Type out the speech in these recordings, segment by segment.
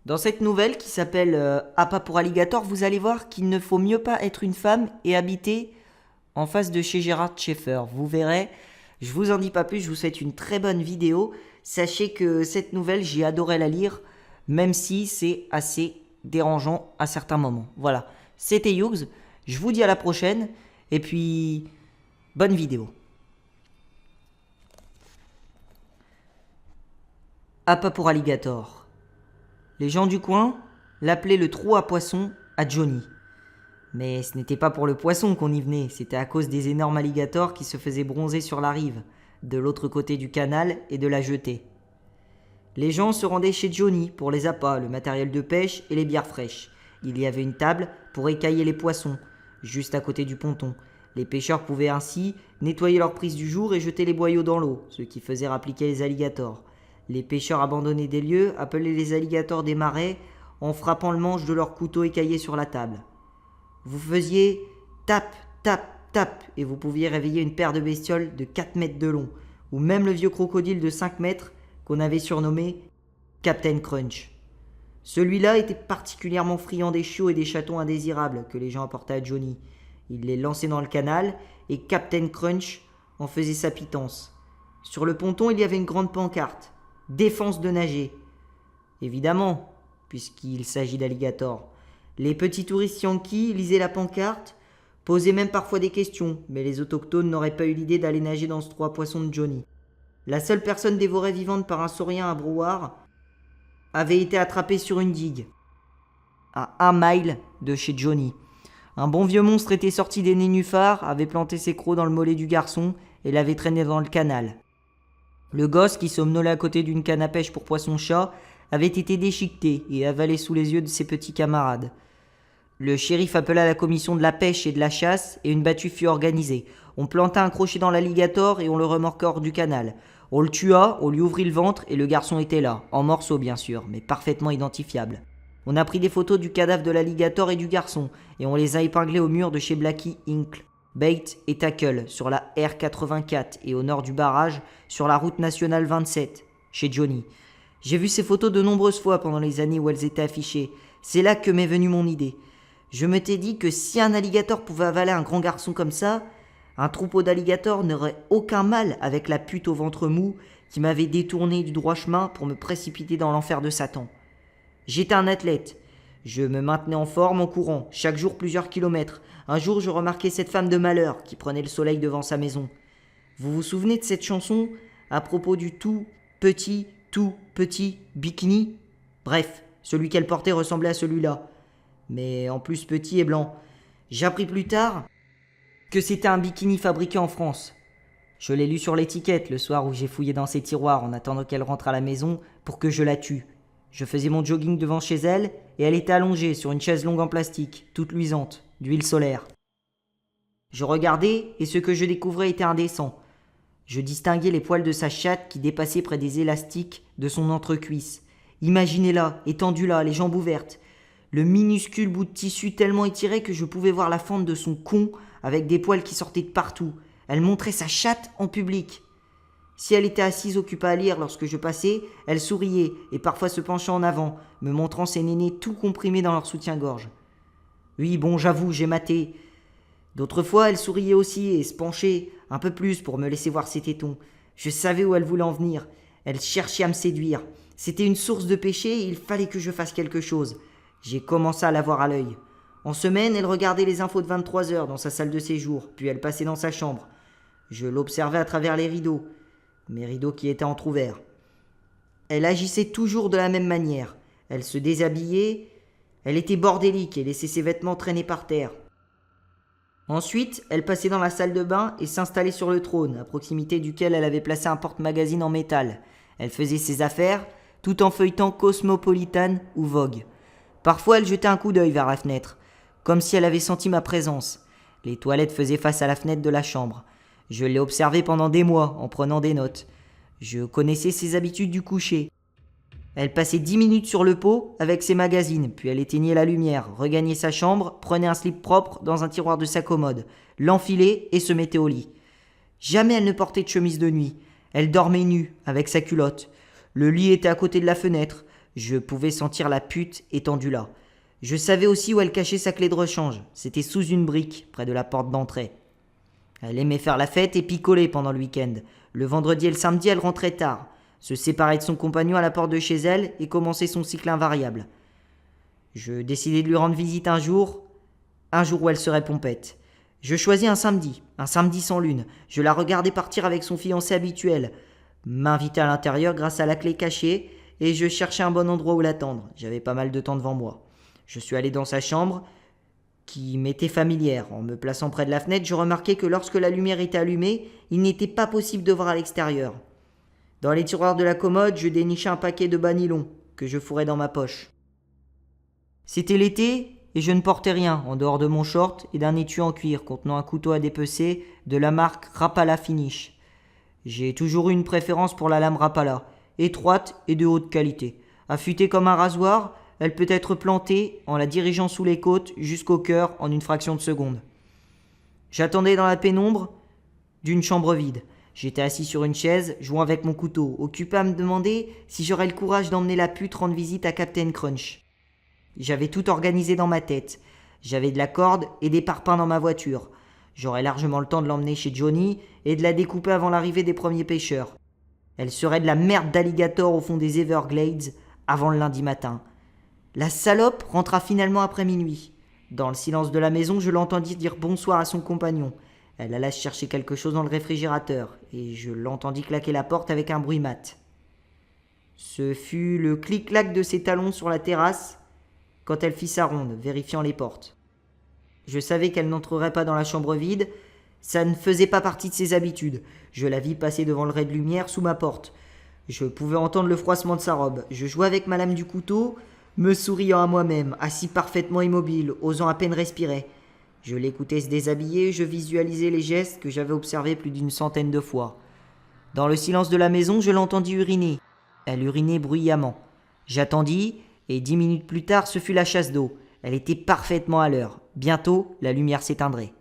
Dans cette nouvelle qui s'appelle Appât pour alligator, vous allez voir qu'il ne faut mieux pas être une femme et habiter en face de chez Gérard Schaeffer. Vous verrez, je vous en dis pas plus, je vous souhaite une très bonne vidéo. Sachez que cette nouvelle, j'ai adoré la lire, même si c'est assez dérangeant à certains moments. Voilà, c'était Hughes, je vous dis à la prochaine, et puis bonne vidéo. Appât pour alligator. Les gens du coin l'appelaient le trou à poissons à Johnny. Mais ce n'était pas pour le poisson qu'on y venait, c'était à cause des énormes alligators qui se faisaient bronzer sur la rive, de l'autre côté du canal et de la jetée. Les gens se rendaient chez Johnny pour les appâts, le matériel de pêche et les bières fraîches. Il y avait une table pour écailler les poissons, juste à côté du ponton. Les pêcheurs pouvaient ainsi nettoyer leur prise du jour et jeter les boyaux dans l'eau, ce qui faisait rappliquer les alligators. Les pêcheurs abandonnés des lieux appelaient les alligators des marais en frappant le manche de leur couteau écaillé sur la table. Vous faisiez tape, tape, tape et vous pouviez réveiller une paire de bestioles de 4 mètres de long, ou même le vieux crocodile de 5 mètres qu'on avait surnommé Captain Crunch. Celui-là était particulièrement friand des chiots et des chatons indésirables que les gens apportaient à Johnny. Il les lançait dans le canal et Captain Crunch en faisait sa pitance. Sur le ponton, il y avait une grande pancarte. Défense de nager. Évidemment, puisqu'il s'agit d'alligators. Les petits touristes yankees lisaient la pancarte, posaient même parfois des questions, mais les autochtones n'auraient pas eu l'idée d'aller nager dans ce trou à poissons de Johnny. La seule personne dévorée vivante par un saurien à brouhaha avait été attrapée sur une digue, à 1 mile de chez Johnny. Un bon vieux monstre était sorti des nénuphars, avait planté ses crocs dans le mollet du garçon et l'avait traîné dans le canal. Le gosse, qui somnolait à côté d'une canne à pêche pour poisson-chat, avait été déchiqueté et avalé sous les yeux de ses petits camarades. Le shérif appela la commission de la pêche et de la chasse et une battue fut organisée. On planta un crochet dans l'alligator et on le remorqua hors du canal. On le tua, on lui ouvrit le ventre et le garçon était là, en morceaux bien sûr, mais parfaitement identifiable. On a pris des photos du cadavre de l'alligator et du garçon et on les a épinglés au mur de chez Blackie Inc. Bait et tackle sur la R84 et au nord du barrage sur la route nationale 27, chez Johnny. J'ai vu ces photos de nombreuses fois pendant les années où elles étaient affichées. C'est là que m'est venue mon idée. Je m'étais dit que si un alligator pouvait avaler un grand garçon comme ça, un troupeau d'alligators n'aurait aucun mal avec la pute au ventre mou qui m'avait détourné du droit chemin pour me précipiter dans l'enfer de Satan. J'étais un athlète. Je me maintenais en forme en courant, chaque jour plusieurs kilomètres. Un jour, je remarquai cette femme de malheur qui prenait le soleil devant sa maison. Vous vous souvenez de cette chanson à propos du tout petit bikini? Bref, celui qu'elle portait ressemblait à celui-là, mais en plus petit et blanc. J'appris plus tard que c'était un bikini fabriqué en France. Je l'ai lu sur l'étiquette le soir où j'ai fouillé dans ses tiroirs en attendant qu'elle rentre à la maison pour que je la tue. Je faisais mon jogging devant chez elle et elle était allongée sur une chaise longue en plastique, toute luisante, d'huile solaire. Je regardais et ce que je découvrais était indécent. Je distinguais les poils de sa chatte qui dépassaient près des élastiques de son entrecuisse. Imaginez-la, étendue là, les jambes ouvertes. Le minuscule bout de tissu tellement étiré que je pouvais voir la fente de son con avec des poils qui sortaient de partout. Elle montrait sa chatte en public. Si elle était assise occupée à lire lorsque je passais, elle souriait et parfois se penchait en avant, me montrant ses nénés tout comprimés dans leur soutien-gorge. Oui, bon, j'avoue, j'ai maté. D'autres fois, elle souriait aussi et se penchait un peu plus pour me laisser voir ses tétons. Je savais où elle voulait en venir. Elle cherchait à me séduire. C'était une source de péché et il fallait que je fasse quelque chose. J'ai commencé à la voir à l'œil. En semaine, elle regardait les infos de 23 heures dans sa salle de séjour, puis elle passait dans sa chambre. Je l'observais à travers les rideaux, mes rideaux qui étaient entr'ouverts. Elle agissait toujours de la même manière. Elle se déshabillait, elle était bordélique et laissait ses vêtements traîner par terre. Ensuite, elle passait dans la salle de bain et s'installait sur le trône, à proximité duquel elle avait placé un porte-magazine en métal. Elle faisait ses affaires, tout en feuilletant Cosmopolitan ou Vogue. Parfois, elle jetait un coup d'œil vers la fenêtre, comme si elle avait senti ma présence. Les toilettes faisaient face à la fenêtre de la chambre. Je l'ai observée pendant des mois, en prenant des notes. Je connaissais ses habitudes du coucher. Elle passait 10 minutes sur le pot avec ses magazines, puis elle éteignait la lumière, regagnait sa chambre, prenait un slip propre dans un tiroir de sa commode, l'enfilait et se mettait au lit. Jamais elle ne portait de chemise de nuit. Elle dormait nue, avec sa culotte. Le lit était à côté de la fenêtre. Je pouvais sentir la pute étendue là. Je savais aussi où elle cachait sa clé de rechange. C'était sous une brique, près de la porte d'entrée. Elle aimait faire la fête et picoler pendant le week-end. Le vendredi et le samedi, elle rentrait tard, se séparait de son compagnon à la porte de chez elle et commençait son cycle invariable. Je décidai de lui rendre visite un jour où elle serait pompette. Je choisis un samedi sans lune. Je la regardais partir avec son fiancé habituel, m'inviter à l'intérieur grâce à la clé cachée, et je cherchais un bon endroit où l'attendre. J'avais pas mal de temps devant moi. Je suis allé dans sa chambre, qui m'était familière. En me plaçant près de la fenêtre, je remarquai que lorsque la lumière était allumée, il n'était pas possible de voir à l'extérieur. Dans les tiroirs de la commode, je dénichai un paquet de bas nylon, que je fourrai dans ma poche. C'était l'été, et je ne portais rien, en dehors de mon short et d'un étui en cuir contenant un couteau à dépecer de la marque Rapala Finish. J'ai toujours eu une préférence pour la lame Rapala, étroite et de haute qualité. Affûtée comme un rasoir, elle peut être plantée en la dirigeant sous les côtes jusqu'au cœur en une fraction de seconde. J'attendais dans la pénombre d'une chambre vide. J'étais assis sur une chaise, jouant avec mon couteau, occupé à me demander si j'aurais le courage d'emmener la pute rendre visite à Captain Crunch. J'avais tout organisé dans ma tête. J'avais de la corde et des parpaings dans ma voiture. J'aurais largement le temps de l'emmener chez Johnny et de la découper avant l'arrivée des premiers pêcheurs. Elle serait de la merde d'alligator au fond des Everglades avant le lundi matin. La salope rentra finalement après minuit. Dans le silence de la maison, je l'entendis dire bonsoir à son compagnon. Elle alla chercher quelque chose dans le réfrigérateur et je l'entendis claquer la porte avec un bruit mat. Ce fut le clic-clac de ses talons sur la terrasse quand elle fit sa ronde, vérifiant les portes. Je savais qu'elle n'entrerait pas dans la chambre vide, ça ne faisait pas partie de ses habitudes. Je la vis passer devant le ray de lumière sous ma porte. Je pouvais entendre le froissement de sa robe. Je jouais avec ma lame du couteau, me souriant à moi-même, assis parfaitement immobile, osant à peine respirer. Je l'écoutais se déshabiller, je visualisais les gestes que j'avais observés plus d'une centaine de fois. Dans le silence de la maison, je l'entendis uriner. Elle urinait bruyamment. J'attendis, et 10 minutes plus tard, ce fut la chasse d'eau. Elle était parfaitement à l'heure. Bientôt, la lumière s'éteindrait.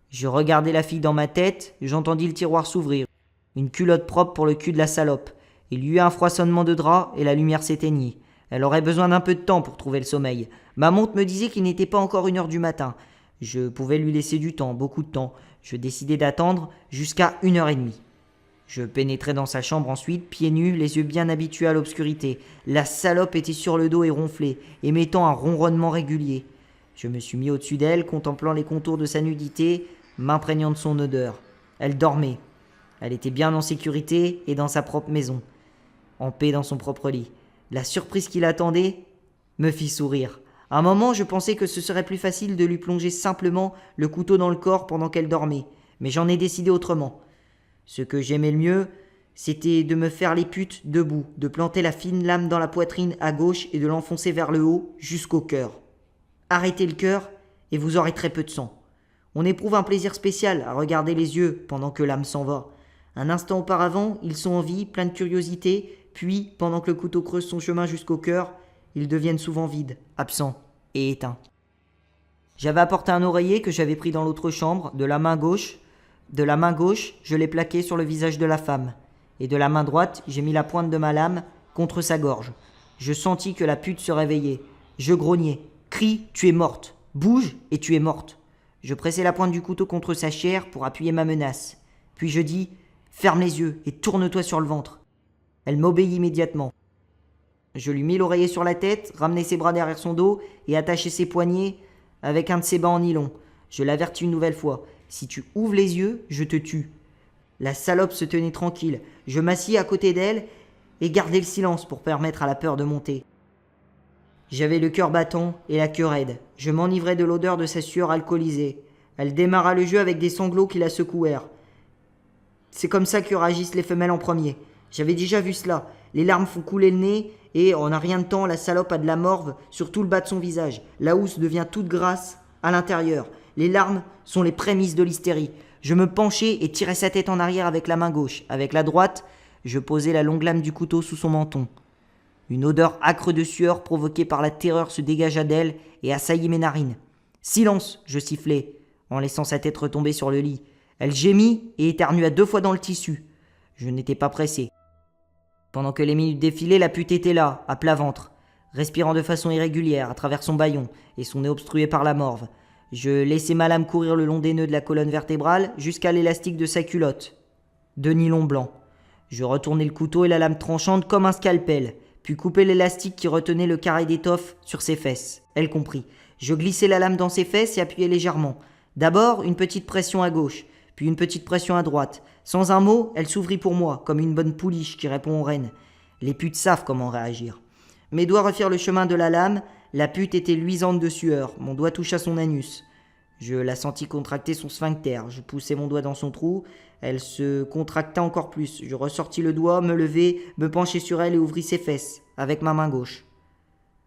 Je regardais la fille dans ma tête, j'entendis le tiroir s'ouvrir. Une culotte propre pour le cul de la salope. Il y eut un froissonnement de drap et la lumière s'éteignit. Elle aurait besoin d'un peu de temps pour trouver le sommeil. Ma montre me disait qu'il n'était pas encore 1h du matin. Je pouvais lui laisser du temps, beaucoup de temps. Je décidai d'attendre jusqu'à 1h30. Je pénétrai dans sa chambre ensuite, pieds nus, les yeux bien habitués à l'obscurité. La salope était sur le dos et ronflait, émettant un ronronnement régulier. Je me suis mis au-dessus d'elle, contemplant les contours de sa nudité, m'imprégnant de son odeur. Elle dormait. Elle était bien en sécurité et dans sa propre maison, en paix dans son propre lit. La surprise qui l'attendait me fit sourire. À un moment, je pensais que ce serait plus facile de lui plonger simplement le couteau dans le corps pendant qu'elle dormait, mais j'en ai décidé autrement. Ce que j'aimais le mieux, c'était de me faire les putes debout, de planter la fine lame dans la poitrine à gauche et de l'enfoncer vers le haut jusqu'au cœur. Arrêtez le cœur et vous aurez très peu de sang. On éprouve un plaisir spécial à regarder les yeux pendant que l'âme s'en va. Un instant auparavant, ils sont en vie, pleins de curiosité, puis, pendant que le couteau creuse son chemin jusqu'au cœur, ils deviennent souvent vides, absents et éteints. J'avais apporté un oreiller que j'avais pris dans l'autre chambre, de la main gauche, je l'ai plaqué sur le visage de la femme, et de la main droite, j'ai mis la pointe de ma lame contre sa gorge. Je sentis que la pute se réveillait. Je grognais. Crie, tu es morte. Bouge et tu es morte. Je pressai la pointe du couteau contre sa chair pour appuyer ma menace. Puis je dis, ferme les yeux et tourne-toi sur le ventre. Elle m'obéit immédiatement. Je lui mis l'oreiller sur la tête, ramenai ses bras derrière son dos et attachai ses poignets avec un de ses bas en nylon. Je l'avertis une nouvelle fois. Si tu ouvres les yeux, je te tue. La salope se tenait tranquille. Je m'assis à côté d'elle et gardai le silence pour permettre à la peur de monter. J'avais le cœur battant et la queue raide. Je m'enivrais de l'odeur de sa sueur alcoolisée. Elle démarra le jeu avec des sanglots qui la secouèrent. C'est comme ça que réagissent les femelles en premier. J'avais déjà vu cela. Les larmes font couler le nez et, en un rien de temps, la salope a de la morve sur tout le bas de son visage. La housse devient toute grasse à l'intérieur. Les larmes sont les prémices de l'hystérie. Je me penchai et tirai sa tête en arrière avec la main gauche. Avec la droite, je posai la longue lame du couteau sous son menton. Une odeur âcre de sueur provoquée par la terreur se dégagea d'elle et assaillit mes narines. « Silence !» je sifflai, en laissant sa tête retomber sur le lit. Elle gémit et éternua 2 fois dans le tissu. Je n'étais pas pressé. Pendant que les minutes défilaient, la pute était là, à plat ventre, respirant de façon irrégulière à travers son bâillon et son nez obstrué par la morve. Je laissais ma lame courir le long des nœuds de la colonne vertébrale jusqu'à l'élastique de sa culotte, de nylon blanc. Je retournais le couteau et la lame tranchante comme un scalpel, puis coupais l'élastique qui retenait le carré d'étoffe sur ses fesses. Elle comprit. Je glissais la lame dans ses fesses et appuyais légèrement. D'abord, une petite pression à gauche, puis une petite pression à droite. Sans un mot, elle s'ouvrit pour moi, comme une bonne pouliche qui répond aux rênes. Les putes savent comment réagir. Mes doigts refirent le chemin de la lame. La pute était luisante de sueur. Mon doigt toucha son anus. Je la sentis contracter son sphincter. Je poussai mon doigt dans son trou. Elle se contracta encore plus. Je ressortis le doigt, me levai, me penchai sur elle et ouvris ses fesses, avec ma main gauche.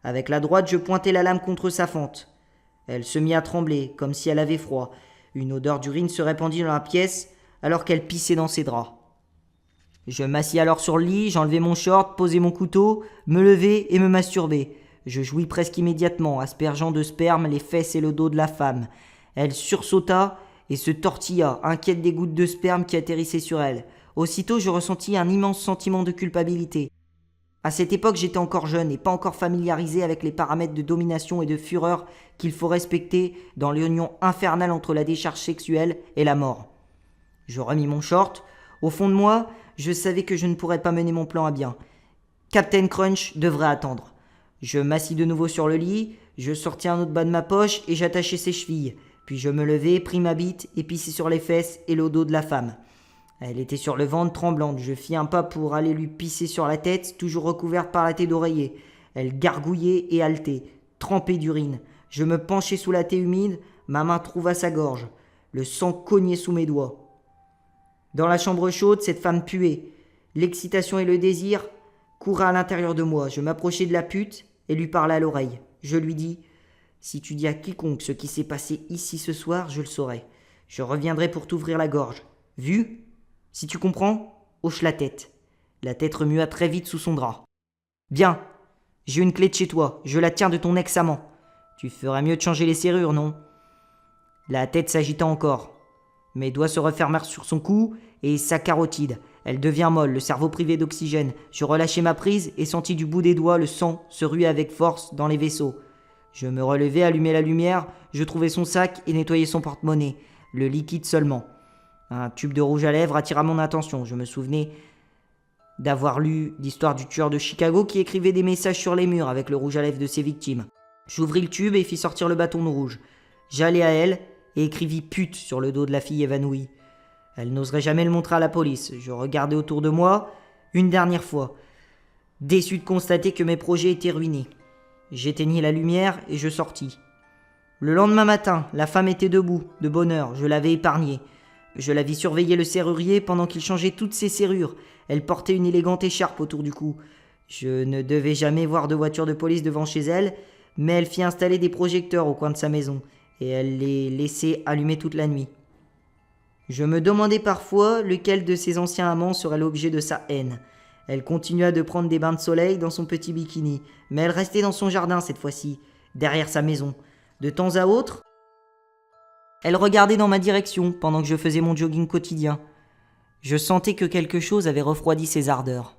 Avec la droite, je pointai la lame contre sa fente. Elle se mit à trembler, comme si elle avait froid. Une odeur d'urine se répandit dans la pièce, alors qu'elle pissait dans ses draps. Je m'assis alors sur le lit, j'enlevai mon short, posai mon couteau, me levai et me masturbai. Je jouis presque immédiatement, aspergeant de sperme les fesses et le dos de la femme. Elle sursauta et se tortilla, inquiète des gouttes de sperme qui atterrissaient sur elle. Aussitôt, je ressentis un immense sentiment de culpabilité. À cette époque, j'étais encore jeune et pas encore familiarisé avec les paramètres de domination et de fureur qu'il faut respecter dans l'union infernale entre la décharge sexuelle et la mort. Je remis mon short. Au fond de moi, je savais que je ne pourrais pas mener mon plan à bien. Captain Crunch devrait attendre. Je m'assis de nouveau sur le lit, je sortis un autre bas de ma poche et j'attachai ses chevilles. Puis je me levai, pris ma bite et pissai sur les fesses et le dos de la femme. Elle était sur le ventre, tremblante. Je fis un pas pour aller lui pisser sur la tête, toujours recouverte par la thé d'oreiller. Elle gargouillait et haletait, trempée d'urine. Je me penchai sous la thé humide, ma main trouva sa gorge. Le sang cognait sous mes doigts. Dans la chambre chaude, cette femme puait. L'excitation et le désir couraient à l'intérieur de moi. Je m'approchai de la pute et lui parlai à l'oreille. Je lui dis « Si tu dis à quiconque ce qui s'est passé ici ce soir, je le saurai. Je reviendrai pour t'ouvrir la gorge. Vu ? Si tu comprends, hoche la tête. » La tête remua très vite sous son drap. « Bien, j'ai une clé de chez toi. Je la tiens de ton ex-amant. Tu ferais mieux de changer les serrures, non ?» La tête s'agita encore. Mes doigts se refermèrent sur son cou et sa carotide. Elle devient molle, le cerveau privé d'oxygène. Je relâchai ma prise et sentis du bout des doigts le sang se ruer avec force dans les vaisseaux. Je me relevai, allumai la lumière, je trouvai son sac et nettoyai son porte-monnaie. Le liquide seulement. Un tube de rouge à lèvres attira mon attention. Je me souvenais d'avoir lu l'histoire du tueur de Chicago qui écrivait des messages sur les murs avec le rouge à lèvres de ses victimes. J'ouvris le tube et fis sortir le bâton de rouge. J'allai à elle et écrivis « pute » sur le dos de la fille évanouie. Elle n'oserait jamais le montrer à la police. Je regardai autour de moi une dernière fois, déçu de constater que mes projets étaient ruinés. J'éteignis la lumière et je sortis. Le lendemain matin, la femme était debout, de bonne heure, je l'avais épargnée. Je la vis surveiller le serrurier pendant qu'il changeait toutes ses serrures. Elle portait une élégante écharpe autour du cou. Je ne devais jamais voir de voiture de police devant chez elle, mais elle fit installer des projecteurs au coin de sa maison, et elle les laissait allumer toute la nuit. Je me demandais parfois lequel de ses anciens amants serait l'objet de sa haine. Elle continua de prendre des bains de soleil dans son petit bikini, mais elle restait dans son jardin cette fois-ci, derrière sa maison. De temps à autre, elle regardait dans ma direction pendant que je faisais mon jogging quotidien. Je sentais que quelque chose avait refroidi ses ardeurs.